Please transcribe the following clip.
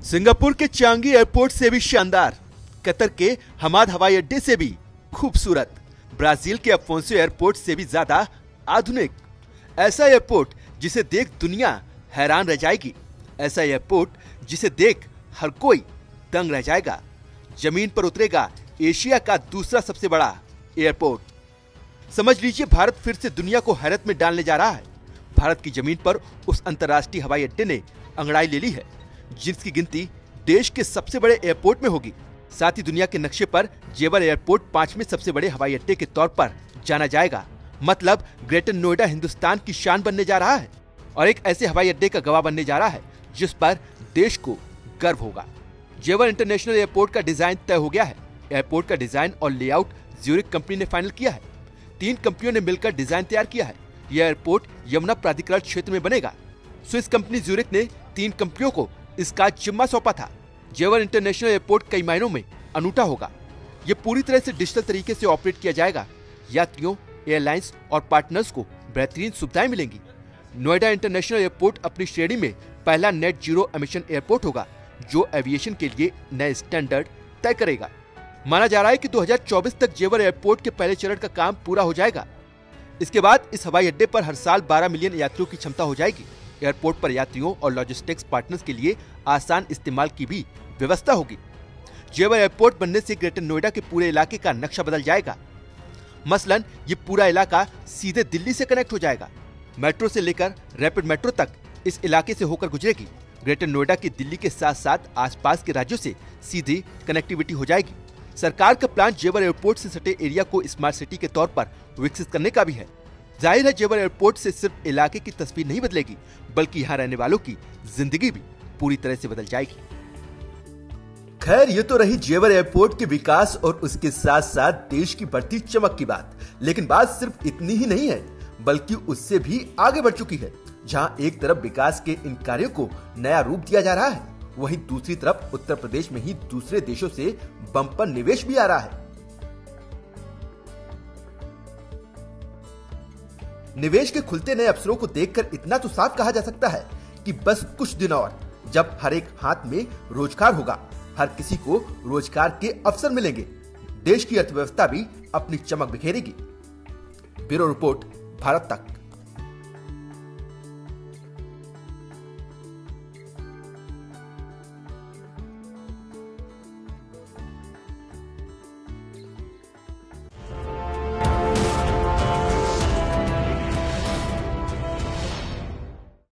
Singapore के Changi airport से भी शानदार, कतर के हमाद हवाई अड्डे से भी खूबसूरत, ब्राजील के अफोंसो एयरपोर्ट से भी ज्यादा आधुनिक। ऐसा एयरपोर्ट जिसे देख दुनिया हैरान रह जाएगी, ऐसा एयरपोर्ट जिसे देख हर कोई दंग रह जाएगा। जमीन पर उतरेगा एशिया का दूसरा सबसे बड़ा एयरपोर्ट। समझ लीजिए, भारत फिर से दुनिया को हैरत में डालने जा रहा है। भारत की जमीन पर उस अंतर्राष्ट्रीय हवाई अड्डे ने अंगड़ाई ले ली है जिसकी गिनती देश के सबसे बड़े एयरपोर्ट में होगी। साथ ही दुनिया के नक्शे पर जेवर एयरपोर्ट 5वें सबसे बड़े हवाई अड्डे के तौर पर जाना जाएगा। मतलब ग्रेटर नोएडा हिंदुस्तान की शान बनने जा रहा है और एक ऐसे हवाई अड्डे का गवाह बनने जा रहा है जिस पर देश को गर्व होगा। जेवर इंटरनेशनल एयरपोर्ट का डिजाइन तय हो गया है। एयरपोर्ट का डिजाइन और लेआउट ज्यूरिख कंपनी ने फाइनल किया है। 3 कंपनियों ने मिलकर डिजाइन तैयार किया है। यह एयरपोर्ट यमुना प्राधिकरण क्षेत्र में बनेगा। स्विस कंपनी ज्यूरिख ने 3 कंपनियों को इसका जिम्मा सौंपा था। जेवर इंटरनेशनल एयरपोर्ट कई मायनों में अनूठा होगा। यह पूरी तरह से डिजिटल तरीके से ऑपरेट किया जाएगा। यात्रियों, एयरलाइंस और पार्टनर्स को बेहतरीन सुविधाएं मिलेंगी। नोएडा इंटरनेशनल एयरपोर्ट अपनी श्रेणी में पहला नेट जीरो एमिशन एयरपोर्ट होगा जो एविएशन के लिए नए स्टैंडर्ड तय करेगा। माना जा रहा है कि 2024 तक जेवर एयरपोर्ट के पहले चरण का काम पूरा हो जाएगा। इसके बाद इस हवाई अड्डे पर हर साल 12 मिलियन यात्रियों की क्षमता हो जाएगी। एयरपोर्ट पर यात्रियों और लॉजिस्टिक्स पार्टनर्स के लिए आसान इस्तेमाल की भी व्यवस्था होगी। जेवर एयरपोर्ट बनने से ग्रेटर नोएडा के पूरे इलाके का नक्शा बदल जाएगा। मसलन ये पूरा इलाका सीधे दिल्ली से कनेक्ट हो जाएगा। मेट्रो से लेकर रैपिड मेट्रो तक इस इलाके से होकर गुजरेगी। ग्रेटर नोएडा की दिल्ली के साथ साथ आसपास के राज्यों से सीधी कनेक्टिविटी हो जाएगी। सरकार का प्लान जेवर एयरपोर्ट से सटे एरिया को स्मार्ट सिटी के तौर पर विकसित करने का भी है। जाहिर है, जेवर एयरपोर्ट से सिर्फ इलाके की तस्वीर नहीं बदलेगी बल्कि यहाँ रहने वालों की जिंदगी भी पूरी तरह से बदल जाएगी। खैर, ये तो रही जेवर एयरपोर्ट के विकास और उसके साथ साथ देश की बढ़ती चमक की बात। लेकिन बात सिर्फ इतनी ही नहीं है बल्कि उससे भी आगे बढ़ चुकी है। जहां एक तरफ विकास के इन कार्यों को नया रूप दिया जा रहा है, वहीं दूसरी तरफ उत्तर प्रदेश में ही दूसरे देशों से बम्पर निवेश भी आ रहा है। निवेश के खुलते नए अवसरों को देखकर इतना तो साफ कहा जा सकता है कि बस कुछ दिन और, जब हर एक हाथ में रोजगार होगा, हर किसी को रोजगार के अवसर मिलेंगे, देश की अर्थव्यवस्था भी अपनी चमक बिखेरेगी। ब्यूरो रिपोर्ट, भारत तक।